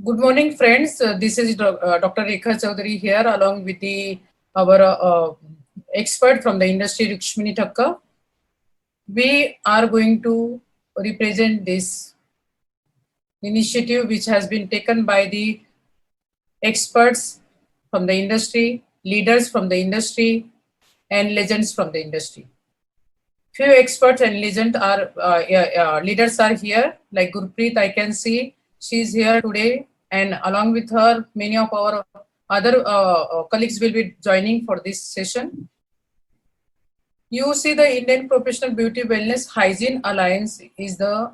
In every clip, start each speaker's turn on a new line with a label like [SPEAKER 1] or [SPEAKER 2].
[SPEAKER 1] Good morning, friends. This is Dr. Rekha Chaudhary here, along with our expert from the industry, Rukshmini Thakkar. We are going to represent this initiative, which has been taken by the experts from the industry, leaders from the industry, and legends from the industry. Few experts and leaders are here, like Gurpreet. I can see she's here today, and along with her, many of our other colleagues will be joining for this session. You see, the Indian Professional Beauty Wellness Hygiene Alliance is the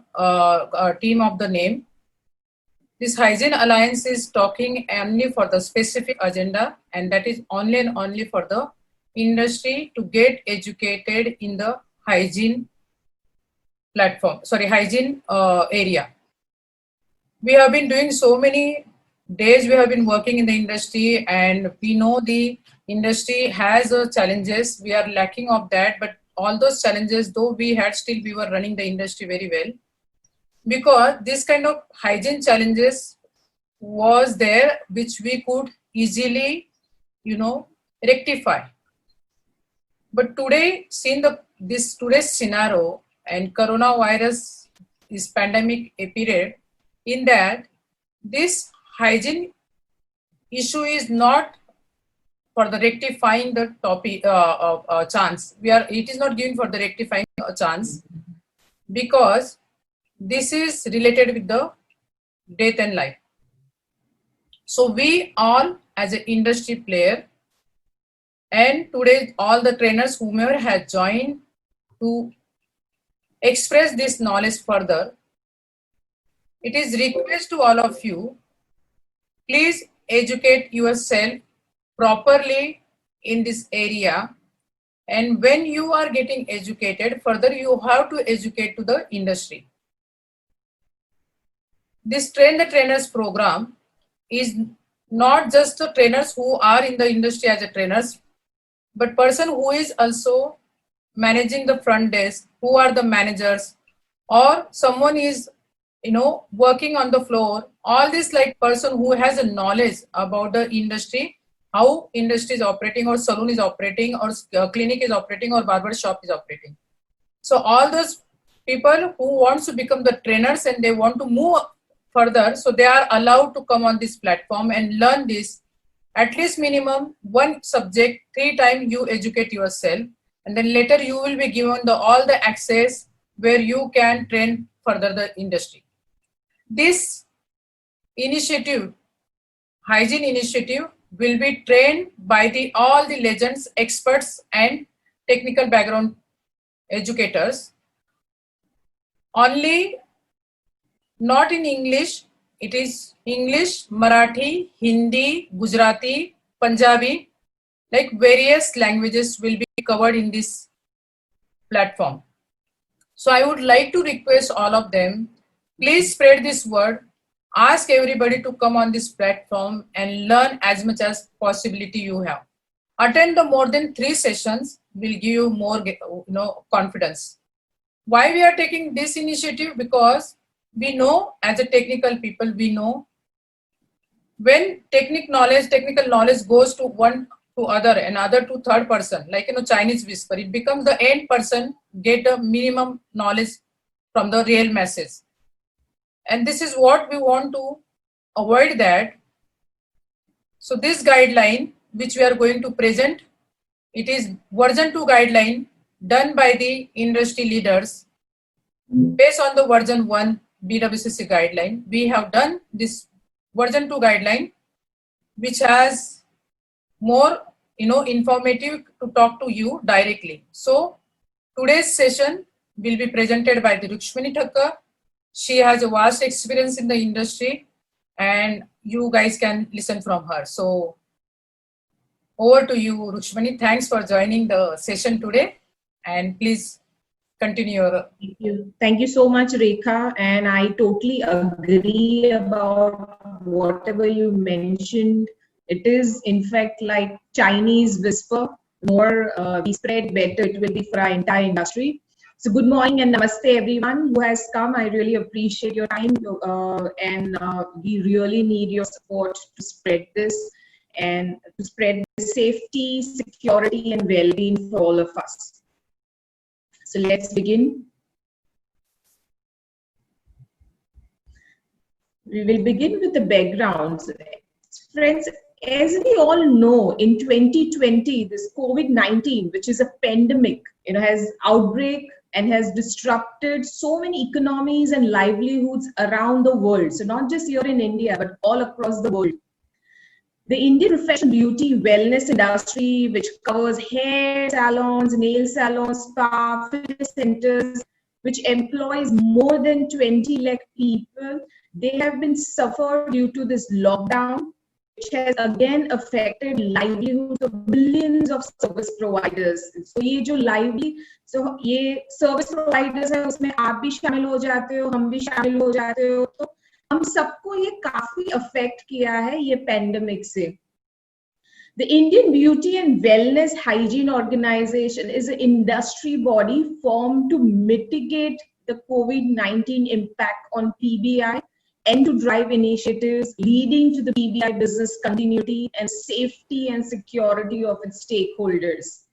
[SPEAKER 1] team of the name. This Hygiene Alliance is talking only for the specific agenda, and that is only and only for the industry to get educated in the hygiene hygiene area. We have been doing so many days, we have been working in the industry, and we know the industry has challenges. We are lacking of that, but all those challenges, though we had, still we were running the industry very well, because this kind of hygiene challenges was there, which we could easily, rectify. But today, seeing this today's scenario and coronavirus is pandemic a period, in that this hygiene issue is not for the rectifying the topic chance. It is not given for the rectifying a chance, because this is related with the death and life. So we all, as an industry player, and today all the trainers whomever has joined to express this knowledge further, it is request to all of you, please educate yourself properly in this area. And when you are getting educated further, you have to educate to the industry. This Train the Trainers program is not just the trainers who are in the industry as a trainers, but person who is also managing the front desk, who are the managers, or someone is working on the floor. All this, like person who has a knowledge about the industry, how industry is operating, or salon is operating, or clinic is operating, or barber shop is operating. So all those people who wants to become the trainers and they want to move further, so they are allowed to come on this platform and learn this. At least minimum one subject 3 times you educate yourself, and then later you will be given all the access where you can train further the industry. This initiative, hygiene initiative, will be trained by all the legends, experts, and technical background educators. Only not in English, it is English, Marathi, Hindi, Gujarati, Punjabi, like various languages will be covered in this platform. So I would like to request all of them, please spread this word, ask everybody to come on this platform and learn as much as possibility you have. Attend the more than 3 sessions will give you more confidence. Why we are taking this initiative? Because we know, as a technical people, we know when technical knowledge goes to one to other and other to third person, like Chinese whisper, it becomes the end person get a minimum knowledge from the real message. And this is what we want to avoid that. So this guideline, which we are going to present, it is version 2 guideline done by the industry leaders based on the version 1 BWCC guideline. We have done this version 2 guideline, which has more informative to talk to you directly. So today's session will be presented by the Rukshmini Thakkar. She has a vast experience in the industry, and you guys can listen from her. So over to you, Rukshmini. Thanks for joining the session today, and please continue your.
[SPEAKER 2] Thank you. Thank you so much, Rekha. And I totally agree about whatever you mentioned. It is, in fact, like Chinese whisper. More we spread, better it will be for our entire industry. So good morning and namaste everyone who has come. I really appreciate your time and we really need your support to spread this and to spread the safety, security and well-being for all of us. So let's begin. We will begin with the background. Friends, as we all know, in 2020, this COVID-19, which is a pandemic, has outbreak and has disrupted so many economies and livelihoods around the world. So not just here in India, but all across the world. The Indian professional beauty wellness industry, which covers hair salons, nail salons, spa, fitness centers, which employs more than 20 lakh people, they have been suffered due to this lockdown, which has again affected livelihoods of billions of service providers. So ये जो ये service providers है, उसमें आप भी शामिल हो जाते हो, हम भी शामिल हो जाते हो, तो हम सबको ये काफी affect किया है ये pandemic से. The Indian Beauty and Wellness Hygiene Organization is an industry body formed to mitigate the COVID-19 impact on PBI and to drive initiatives leading to the PBI business continuity and safety and security of its stakeholders.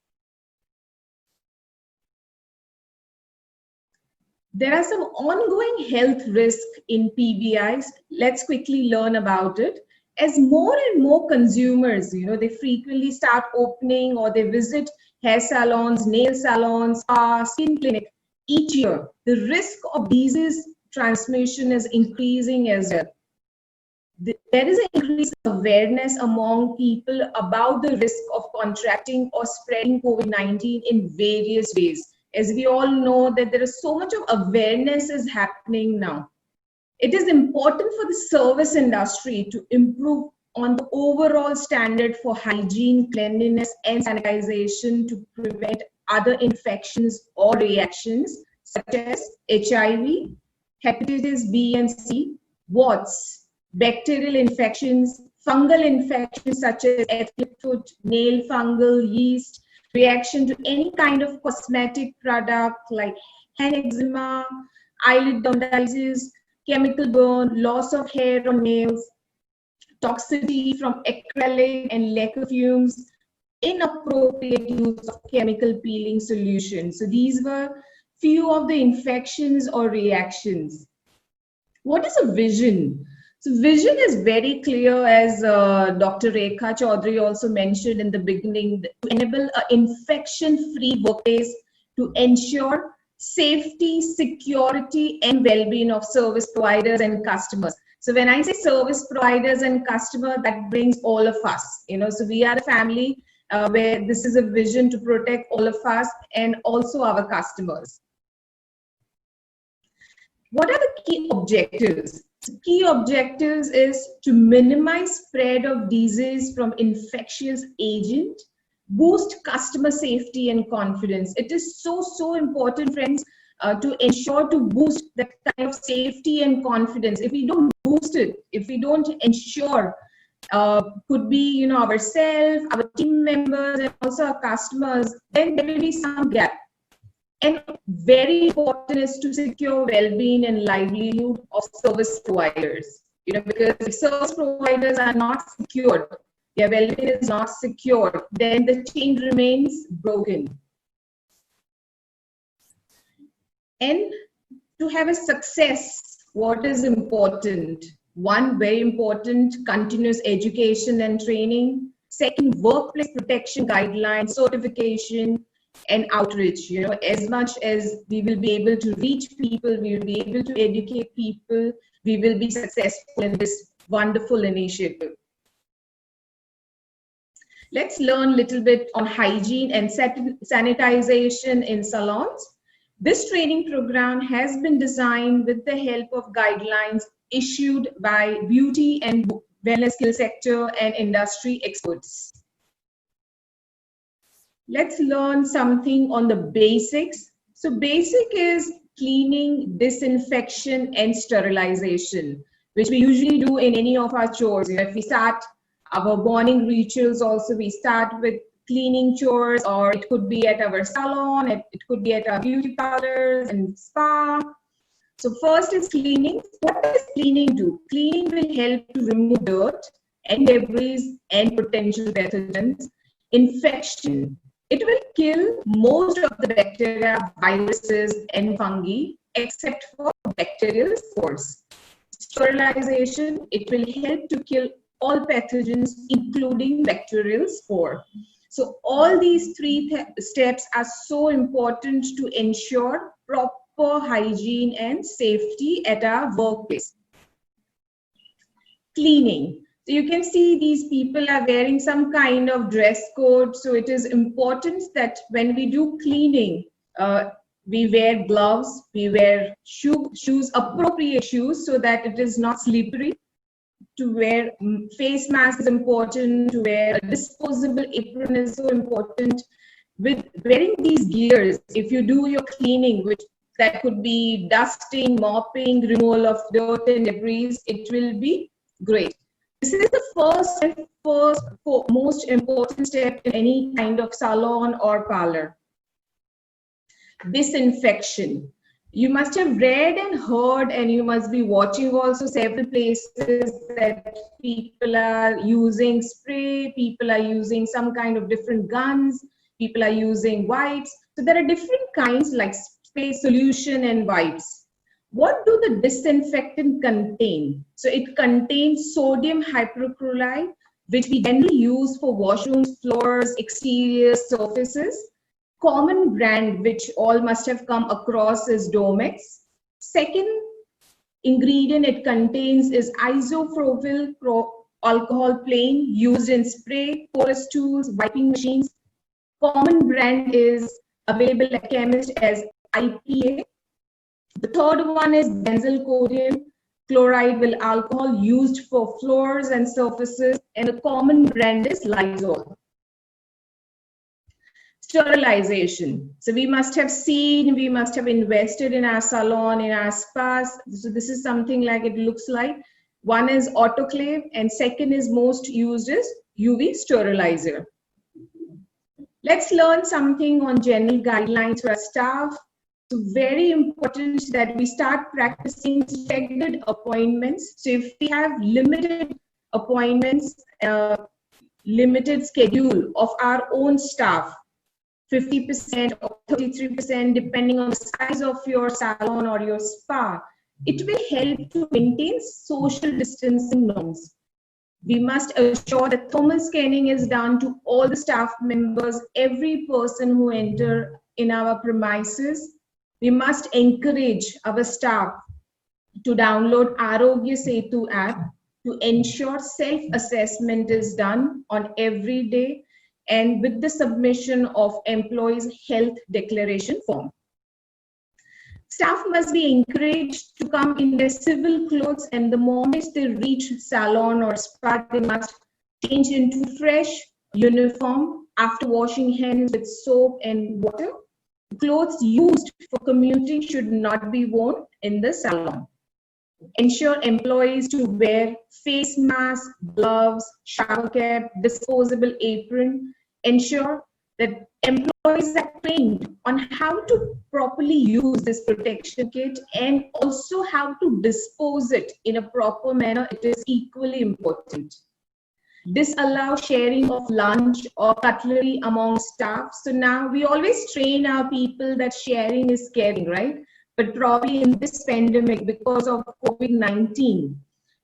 [SPEAKER 2] There are some ongoing health risks in PBIs. Let's quickly learn about it. As more and more consumers, they frequently start opening or they visit hair salons, nail salons, skin clinic each year, the risk of disease transmission is increasing as well. There is an increased awareness among people about the risk of contracting or spreading COVID-19 in various ways. As we all know that there is so much of awareness is happening now. It is important for the service industry to improve on the overall standard for hygiene, cleanliness, and sanitization to prevent other infections or reactions such as HIV, hepatitis B and C, warts, bacterial infections, fungal infections such as ethnic foot, nail fungal, yeast, reaction to any kind of cosmetic product like hand eczema, eyelid dermatitis, chemical burn, loss of hair on nails, toxicity from acrylic and lacquer fumes, inappropriate use of chemical peeling solutions. So these were few of the infections or reactions. What is a vision? So vision is very clear, as Dr. Rekha Chaudhary also mentioned in the beginning, to enable an infection-free workplace to ensure safety, security, and well-being of service providers and customers. So when I say service providers and customer, that brings all of us. So we are a family where this is a vision to protect all of us and also our customers. What are the key objectives? The key objectives is to minimize spread of disease from infectious agent, boost customer safety and confidence. It is so important, friends, to ensure to boost that kind of safety and confidence. If we don't boost it, if we don't ensure, could be ourselves, our team members, and also our customers, then there will be some gap. And very important is to secure well-being and livelihood of service providers. Because if service providers are not secured, their well-being is not secure, then the chain remains broken. And to have a success, what is important? One, very important, continuous education and training. Second, workplace protection guidelines, certification, and outreach. As much as we will be able to reach people, we will be able to educate people, we will be successful in this wonderful initiative. Let's learn a little bit on hygiene and sanitization in salons. This training program has been designed with the help of guidelines issued by beauty and wellness skill sector and industry experts. Let's learn something on the basics. So basic is cleaning, disinfection, and sterilization, which we usually do in any of our chores. If we start our morning rituals also, we start with cleaning chores, or it could be at our salon, it could be at our beauty parlors and spa. So first is cleaning. What does cleaning do? Cleaning will help to remove dirt and debris and potential pathogens. Infection. It will kill most of the bacteria, viruses, and fungi, except for bacterial spores. Sterilization. It will help to kill all pathogens, including bacterial spore. So all these three steps are so important to ensure proper hygiene and safety at our workplace. Cleaning. So you can see these people are wearing some kind of dress code. So it is important that when we do cleaning, we wear gloves, we wear shoes, appropriate shoes, so that it is not slippery. To wear face mask is important, to wear a disposable apron is so important. With wearing these gears, if you do your cleaning, which that could be dusting, mopping, removal of dirt and debris, it will be great. This is the first most important step in any kind of salon or parlor. Disinfection. You must have read and heard, and you must be watching also several places that people are using spray, people are using some kind of different guns, people are using wipes. So there are different kinds like spray, solution, and wipes. What do the disinfectant contain? So it contains sodium hypochlorite, which we generally use for washrooms, floors, exterior surfaces. Common brand which all must have come across is Domex. Second ingredient it contains is isopropyl alcohol plain, used in spray, porous tools, wiping machines. Common brand is available at chemist as IPA. The third one is benzalkonium chloride with alcohol, used for floors and surfaces, and the common brand is Lysol. Sterilization. So we must have seen, we must have invested in our salon, in our spas. So this is something like it looks like. One is autoclave, and second is most used is UV sterilizer. Let's learn something on general guidelines for our staff. So very important that we start practicing staggered appointments. So if we have limited appointments, limited schedule of our own staff, 50% or 33%, depending on the size of your salon or your spa, it will help to maintain social distancing norms. We must assure that thermal scanning is done to all the staff members, every person who enter in our premises. We must encourage our staff to download Arogya Setu app to ensure self-assessment is done on every day, and with the submission of employees' health declaration form. Staff must be encouraged to come in their civil clothes, and the moment they reach salon or spa, they must change into fresh uniform after washing hands with soap and water. Clothes used for commuting should not be worn in the salon. Ensure employees to wear face mask, gloves, shower cap, disposable apron. Ensure that employees are trained on how to properly use this protection kit and also how to dispose it in a proper manner. It is equally important. Disallow sharing of lunch or cutlery among staff. So now we always train our people that sharing is caring, right? But probably in this pandemic, because of COVID-19,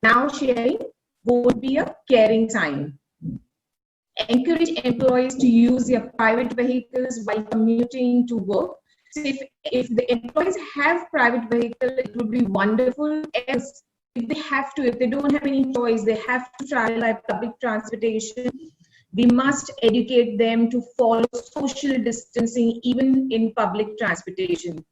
[SPEAKER 2] now sharing won't be a caring sign. Encourage employees to use their private vehicles while commuting to work. So if the employees have private vehicle, it would be wonderful. Else, if they don't have any choice, they have to travel by public transportation. We must educate them to follow social distancing even in public transportation.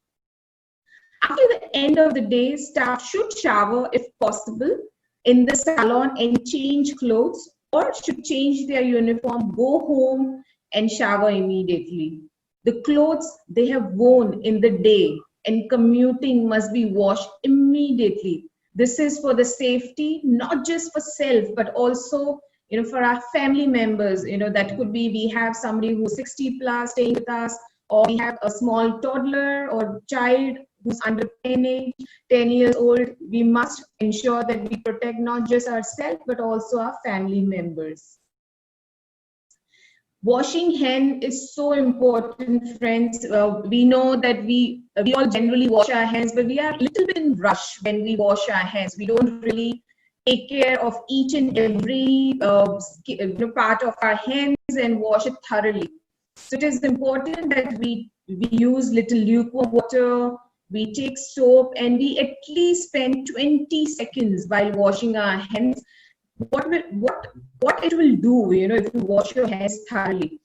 [SPEAKER 2] After the end of the day, staff should shower if possible in the salon and change clothes, or should change their uniform, go home and shower immediately. The clothes they have worn in the day and commuting must be washed immediately. This is for the safety, not just for self, but also For our family members, that could be we have somebody who's 60 plus staying with us, or we have a small toddler or child who's under 10 years old. We must ensure that we protect not just ourselves, but also our family members. Washing hands is so important, friends. We know that we all generally wash our hands, but we are a little bit in rush when we wash our hands. We don't really take care of each and every part of our hands and wash it thoroughly. So it is important that we use little lukewarm water, we take soap, and we at least spend 20 seconds while washing our hands. What it will do, if you wash your hands thoroughly,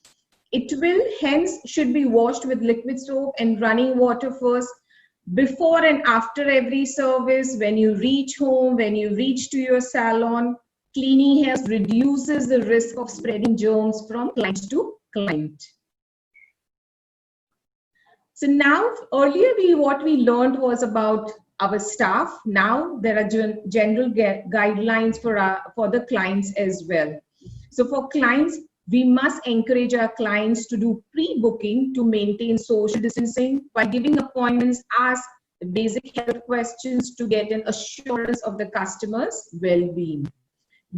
[SPEAKER 2] hands should be washed with liquid soap and running water first, before and after every service, when you reach home, when you reach to your salon. Cleaning hands reduces the risk of spreading germs from client to client. So now, earlier what we learned was about our staff. Now there are general guidelines for the clients as well. So for clients, we must encourage our clients to do pre-booking to maintain social distancing. By giving appointments, ask the basic health questions to get an assurance of the customer's well-being.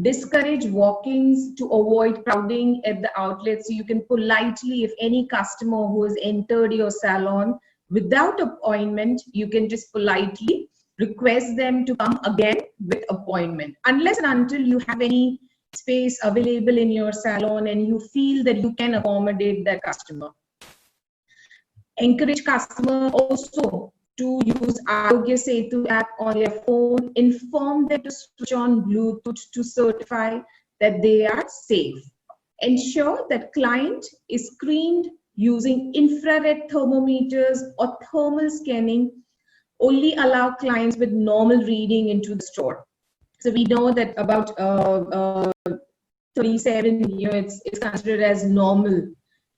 [SPEAKER 2] Discourage walk-ins to avoid crowding at the outlet. So you can politely, if any customer who has entered your salon without appointment, you can just politely request them to come again with appointment, unless and until you have any space available in your salon and you feel that you can accommodate that customer. Encourage customer also to use Arogya Setu app on their phone. Inform them to switch on Bluetooth to certify that they are safe. Ensure that client is screened using infrared thermometers or thermal scanning. Only allow clients with normal reading into the store. So we know that about 37, it's considered as normal.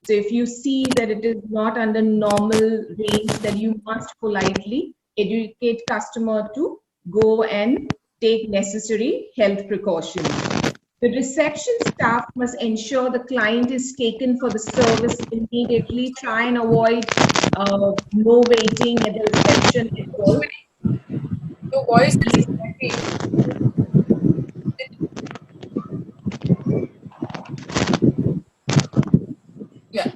[SPEAKER 2] So if you see that it is not under normal range, then you must politely educate customer to go and take necessary health precautions. The reception staff must ensure the client is taken for the service immediately. Try and avoid no waiting at the reception at all.
[SPEAKER 1] Your voice is heavy. Yeah.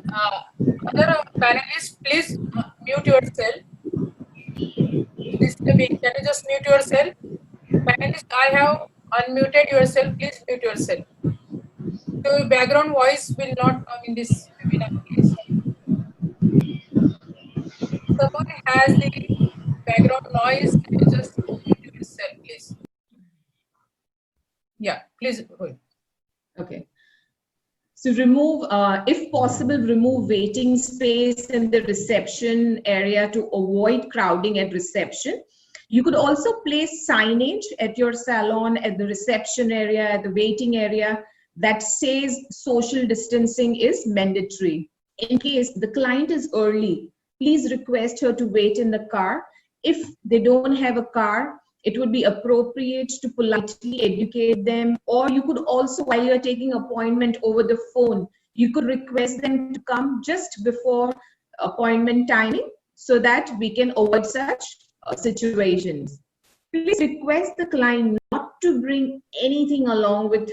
[SPEAKER 1] Other panelists, please mute yourself. Disturbing. Can you just mute yourself? Panelist, I have unmuted yourself. Please mute yourself. So your background voice will not come in this webinar, please. Someone has the background noise. Can you just mute yourself, please? Yeah, please go ahead.
[SPEAKER 2] Okay. So remove, if possible, remove waiting space in the reception area to avoid crowding at reception. You could also place signage at your salon, at the reception area, at the waiting area that says social distancing is mandatory. In case the client is early, please request her to wait in the car. If they don't have a car, it would be appropriate to politely educate them, or you could also, while you're taking appointment over the phone, you could request them to come just before appointment timing so that we can avoid such situations. Please request the client not to bring anything along with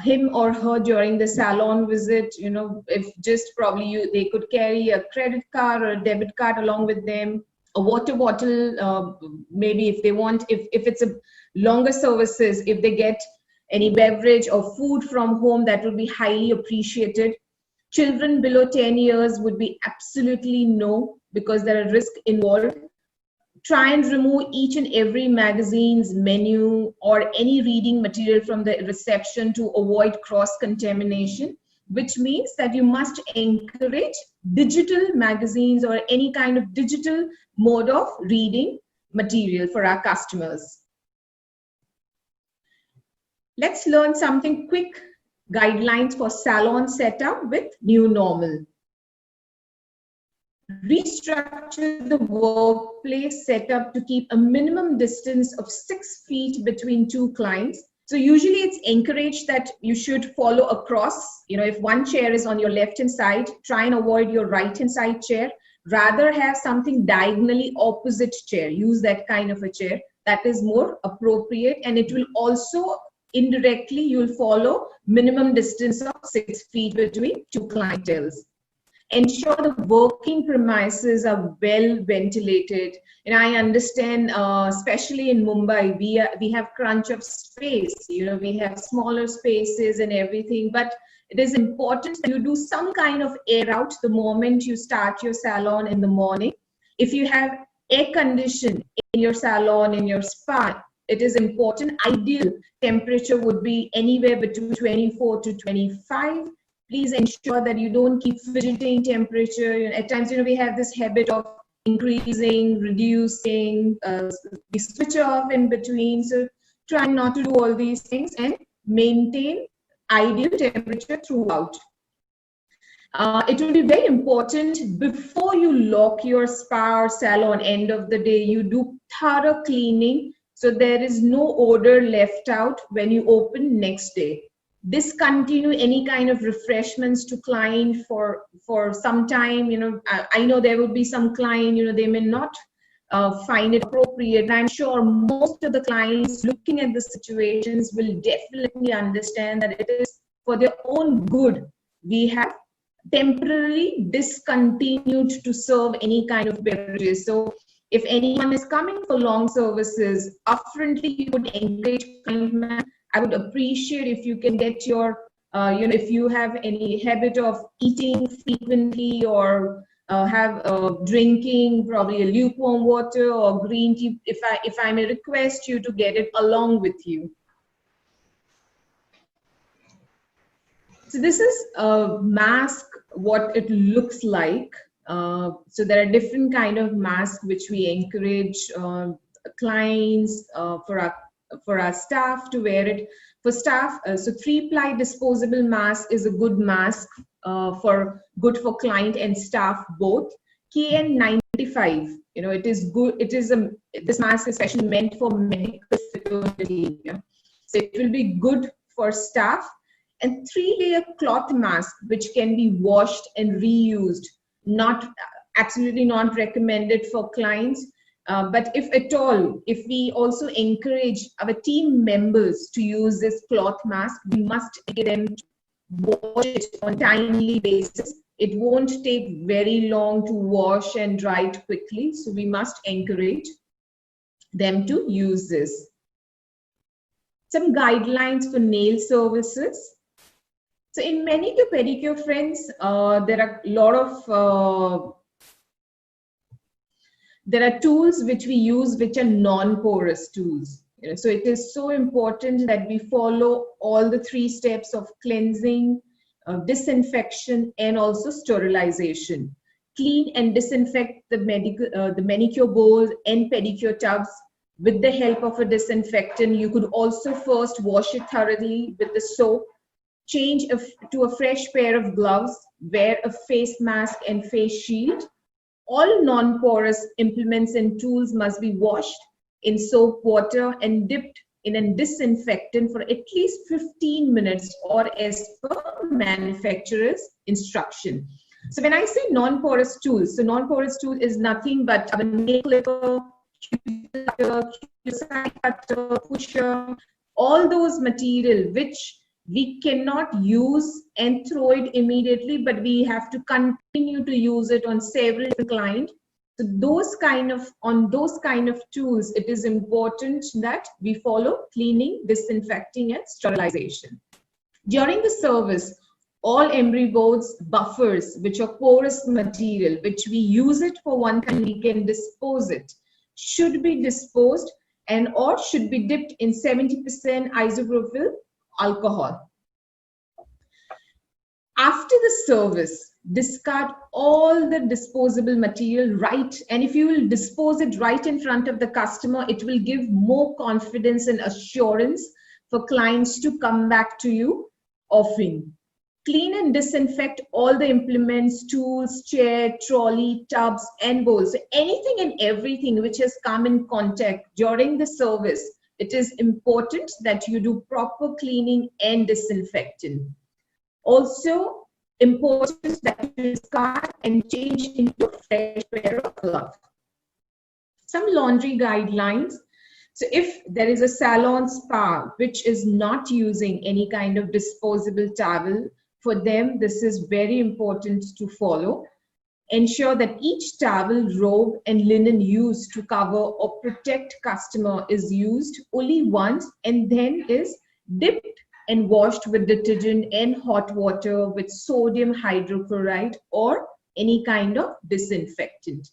[SPEAKER 2] him or her during the salon visit. If just probably they could carry a credit card or a debit card along with them, a water bottle, maybe if they want, if it's a longer services, if they get any beverage or food from home, that would be highly appreciated. Children below 10 years would be absolutely no, because there are risks involved. Try and remove each and every magazine's menu or any reading material from the reception to avoid cross-contamination, which means that you must encourage digital magazines or any kind of digital mode of reading material for our customers. Let's learn something quick, guidelines for salon setup with new normal. Restructure the workplace setup to keep a minimum distance of 6 feet between two clients. So usually it's encouraged that you should follow across. If one chair is on your left hand side, try and avoid your right hand side chair. Rather have something diagonally opposite chair. Use that kind of a chair. That is more appropriate, and it will also indirectly, you'll follow minimum distance of 6 feet between two clienteles. Ensure the working premises are well ventilated. And I understand, especially in Mumbai, we have crunch of space. We have smaller spaces and everything, but it is important that you do some kind of air out the moment you start your salon in the morning. If you have air condition in your salon, in your spa, it is important. Ideal temperature would be anywhere between 24 to 25. Please ensure that you don't keep fidgeting temperature. At times, we have this habit of increasing, reducing, we switch off in between. So try not to do all these things and maintain ideal temperature throughout. It will be very important before you lock your spa or salon, end of the day, you do thorough cleaning so there is no odor left out when you open next day. Discontinue any kind of refreshments to client for some time. I know there will be some client, they may not find it appropriate. And I'm sure most of the clients looking at the situations will definitely understand that it is for their own good. We have temporarily discontinued to serve any kind of beverages. So if anyone is coming for long services, upfrontly you would encourage client, I would appreciate if you can get your, if you have any habit of eating frequently or have drinking probably a lukewarm water or green tea, if I may request you to get it along with you. So this is a mask, what it looks like. So there are different kind of masks which we encourage clients for our staff to wear it. For staff, so 3-ply disposable mask is a good mask good for client and staff both. KN95, it is good. This mask is especially meant for medical fraternity. So it will be good for staff. And 3-layer cloth mask which can be washed and reused. Absolutely not recommended for clients. But if at all, if we also encourage our team members to use this cloth mask, we must get them to wash it on timely basis. It won't take very long to wash and dry it quickly. So we must encourage them to use this. Some guidelines for nail services. So in manicure pedicure, friends, there are a lot of there are tools which we use which are non-porous tools. So it is so important that we follow all the 3 steps of cleansing, disinfection, and also sterilization. Clean and disinfect the manicure bowl and pedicure tubs with the help of a disinfectant. You could also first wash it thoroughly with the soap. Change to a fresh pair of gloves. Wear a face mask and face shield. All non-porous implements and tools must be washed in soap water and dipped in a disinfectant for at least 15 minutes or as per manufacturer's instruction. So when I say non-porous tools, so non-porous tool is nothing but a nail clipper, cutter, pusher, all those material which we cannot use and throw it immediately, but we have to continue to use it on several clients. So on those kind of tools, it is important that we follow cleaning, disinfecting, and sterilization. During the service, all emery boards, buffers, which are porous material, which we use it for one time, we can dispose it, should be disposed or should be dipped in 70% isopropyl alcohol. After the service, discard all the disposable material and if you will dispose it right in front of the customer, it will give more confidence and assurance for clients to come back to you often. Clean and disinfect all the implements, tools, chair, trolley, tubs, and bowls. So anything and everything which has come in contact during the service it is important that you do proper cleaning and disinfecting. Also, important that you discard and change into a fresh pair of gloves. Some laundry guidelines. So if there is a salon spa which is not using any kind of disposable towel, for them this is very important to follow. Ensure that each towel, robe and linen used to cover or protect customer is used only once and then is dipped and washed with detergent and hot water with sodium hydrochloride or any kind of disinfectant.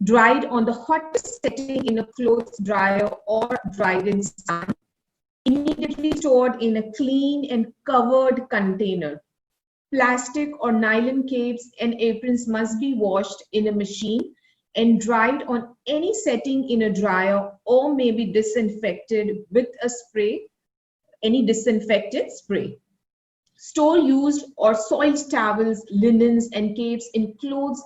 [SPEAKER 2] Dried on the hottest setting in a clothes dryer or dried in sun. Immediately stored in a clean and covered container. Plastic or nylon capes and aprons must be washed in a machine and dried on any setting in a dryer or may be disinfected with a spray, any disinfectant spray. Store used or soiled towels, linens and capes in closed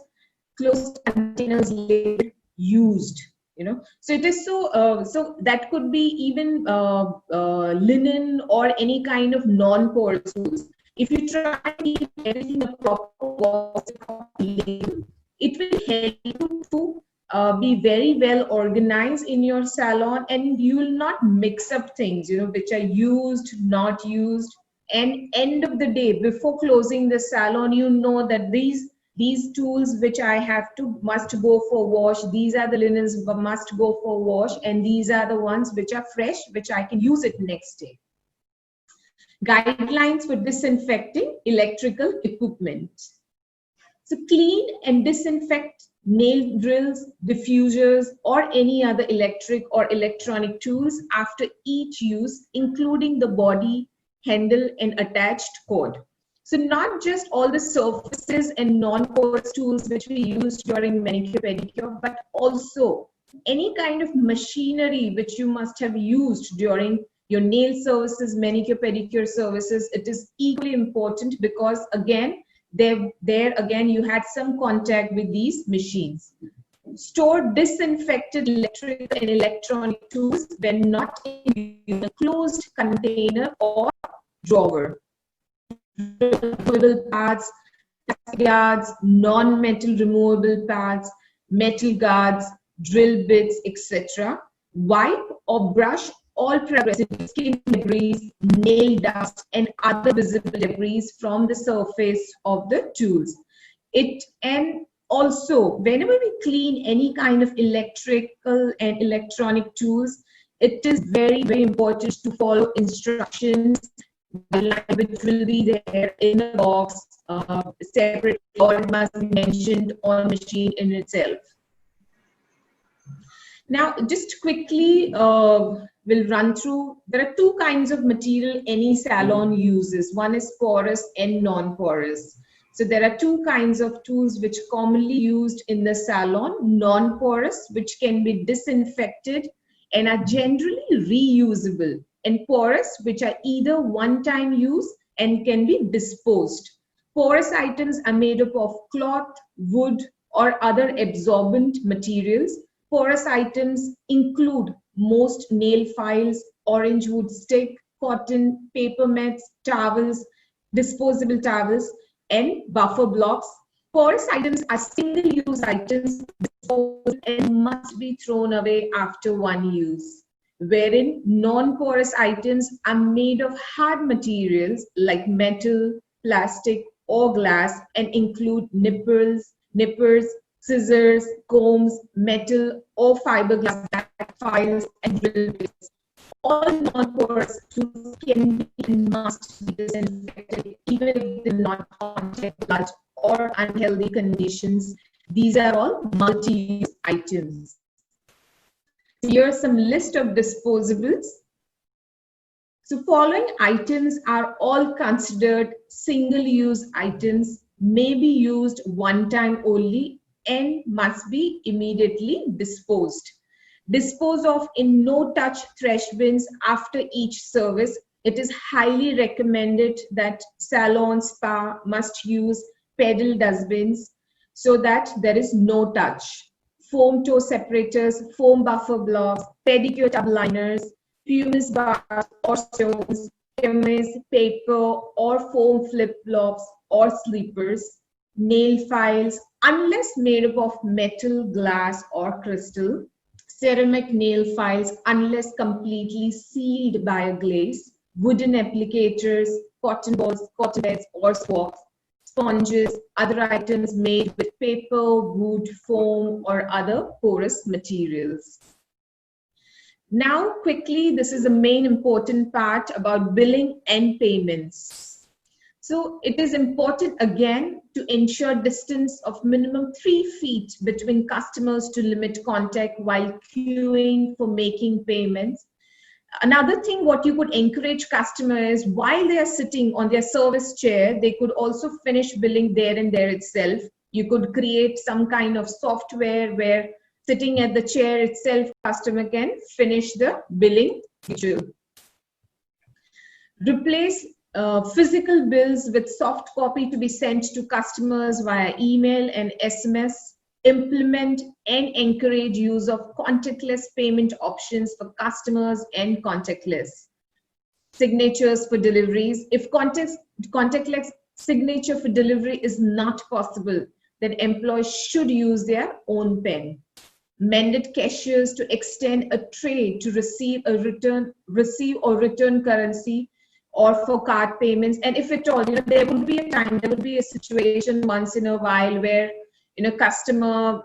[SPEAKER 2] containers labeled used. So it is so that could be even linen or any kind of non-porous tools. If you try to keep everything a proper label, it will help you to be very well organized in your salon, and you will not mix up things, which are used, not used. And end of the day, before closing the salon, you know that these tools which I have to must go for wash, these are the linens must go for wash, and these are the ones which are fresh, which I can use it next day. Guidelines for disinfecting electrical equipment. So clean and disinfect nail drills, diffusers, or any other electric or electronic tools after each use, including the body, handle, and attached cord. So not just all the surfaces and non-porous tools which we use during manicure pedicure, but also any kind of machinery which you must have used during your nail services, manicure pedicure services. It is equally important because again, there again you had some contact with these machines. Store disinfected electric and electronic tools when not in a closed container or drawer. Removable pads, plastic guards, non-metal removable pads, metal guards, drill bits, etc. Wipe or brush all progressive skin debris, nail dust, and other visible debris from the surface of the tools. And also, whenever we clean any kind of electrical and electronic tools, it is very, very important to follow instructions which will be there in a box separate, or it must be mentioned on machine in itself. Now, just quickly, we'll run through. There are two kinds of material any salon uses. One is porous and non-porous. So there are two kinds of tools which are commonly used in the salon. Non-porous, which can be disinfected and are generally reusable. And porous, which are either one-time use and can be disposed. Porous items are made up of cloth, wood, or other absorbent materials. Porous items include most nail files, orange wood stick, cotton, paper mats, towels, disposable towels, and buffer blocks. Porous items are single-use items disposed and must be thrown away after one use, wherein non-porous items are made of hard materials like metal, plastic, or glass and include nippers, scissors, combs, metal or fiberglass files, and drill bits. All non-porous tools can be and must be disinfected even if they do not contact blood or unhealthy conditions. These are all multi-use items. Here's some list of disposables. So following items are all considered single-use items, may be used one time only and must be immediately disposed. Dispose of in no-touch trash bins after each service. It is highly recommended that salon spa must use pedal dustbins so that there is no touch. Foam toe separators, foam buffer blocks, pedicure tub liners, pumice bars or stones, pumice, paper or foam flip-flops or sleepers, nail files, unless made up of metal, glass or crystal, ceramic nail files unless completely sealed by a glaze, wooden applicators, cotton balls, cotton beds or swabs, sponges, other items made with paper, wood, foam or other porous materials. Now, quickly, this is the main important part about billing and payments. So it is important again to ensure distance of minimum 3 feet between customers to limit contact while queuing for making payments. Another thing what you could encourage customers while they are sitting on their service chair, they could also finish billing there and there itself. You could create some kind of software where sitting at the chair itself, customer can finish the billing ritual. Replace physical bills with soft copy to be sent to customers via email and SMS. Implement and encourage use of contactless payment options for customers and contactless signatures for deliveries. If contactless signature for delivery is not possible, then employees should use their own pen. Mandate cashiers to extend a tray to receive or return currency or for card payments. And if at all, there would be a time, there would be a situation once in a while where customer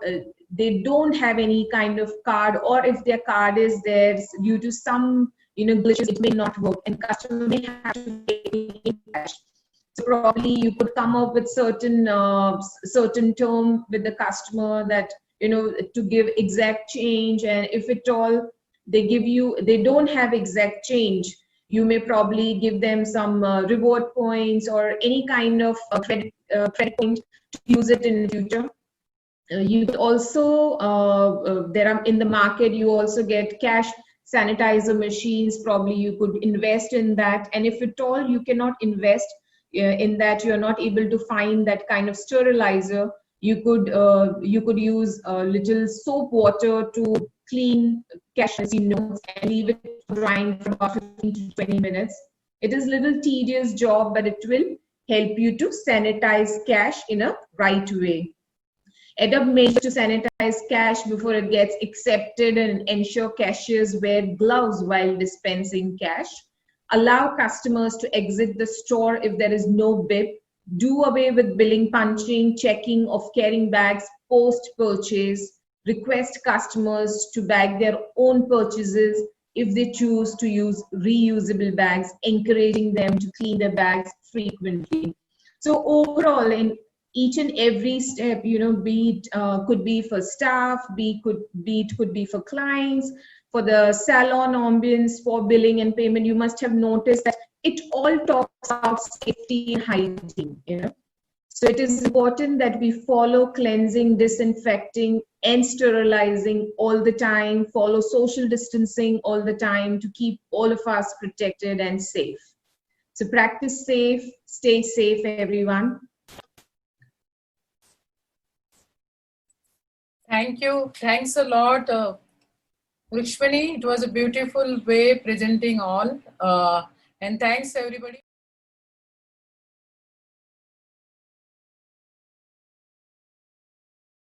[SPEAKER 2] they don't have any kind of card, or if their card is there due to some glitches, it may not work and customer may have to pay in cash. So probably you could come up with certain term with the customer that to give exact change, and if at all they don't have exact change, you may probably give them some reward points or any kind of credit point to use it in the future. You could also there are in the market, you also get cash sanitizer machines. Probably you could invest in that, and if at all you cannot invest in that, you're not able to find that kind of sterilizer, you could use a little soap water to clean cash notes and leave it drying for about 15 to 20 minutes. It is a little tedious job, but it will help you to sanitize cash in a right way. Adopt measures to sanitize cash before it gets accepted and ensure cashiers wear gloves while dispensing cash. Allow customers to exit the store if there is no bip. Do away with billing punching, checking of carrying bags post-purchase. Request customers to bag their own purchases if they choose to use reusable bags, encouraging them to clean their bags frequently. So overall, in each and every step, be it could be for staff, could be for clients, for the salon ambience, for billing and payment, you must have noticed that it all talks about safety and hygiene. So it is important that we follow cleansing, disinfecting, and sterilizing all the time, follow social distancing all the time to keep all of us protected and safe. So practice safe, stay safe, everyone.
[SPEAKER 1] Thank you. Thanks a lot, Rukshmani. It was a beautiful way presenting all. And thanks everybody.